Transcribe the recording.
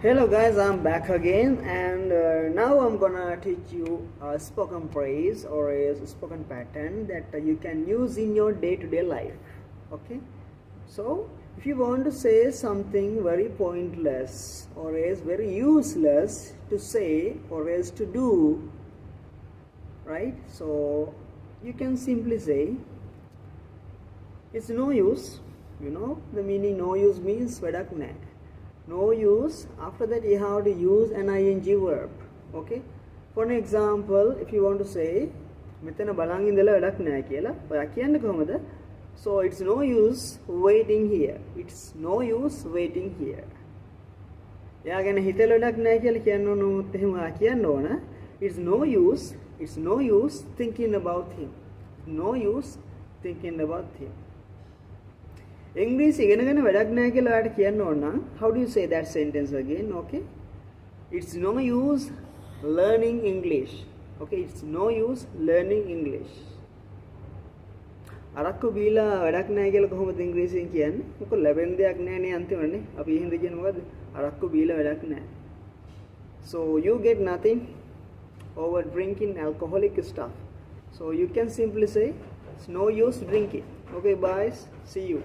Hello guys, I'm back again, and now I'm gonna teach you a spoken phrase or a spoken pattern that you can use in your day-to-day life. Okay, so if you want to say something very pointless or is very useless to say or is to do, right? So you can simply say it's no use. You know the meaning. No use means vedak naha. No use. After that you have to use an ing verb. Okay, for an example, if you want to say මෙතන බලන් ඉඳලා වැඩක් නැහැ කියලා ඔයා කියන්නේ කොහොමද? So it's no use waiting here. It's no use waiting here. එයා ගැන හිතලා වැඩක් නැහැ කියලා කියන්න ඕනොත් එහෙම ඔයා කියන්න ඕන it's no use thinking about him. No use thinking about him. English ඉගෙනගෙන වැඩක් නැහැ කියලා ඔයාලට කියන්න ඕන නම් how do you say that sentence again? Okay, it's no use learning English. Okay, it's no use learning English. අරක්කු බීලා වැඩක් නැහැ කියලා කොහොමද ඉංග්‍රීසියෙන් කියන්නේ? මොකද ලැබෙන දෙයක් නැහැ නේ අන්තිමනේ. අපි එහෙන්ද කියන්නේ මොකද්ද? අරක්කු බීලා වැඩක් නැහැ. So you get nothing over drinking alcoholic stuff. So you can simply say it's no use drinking. Okay, guys, see you.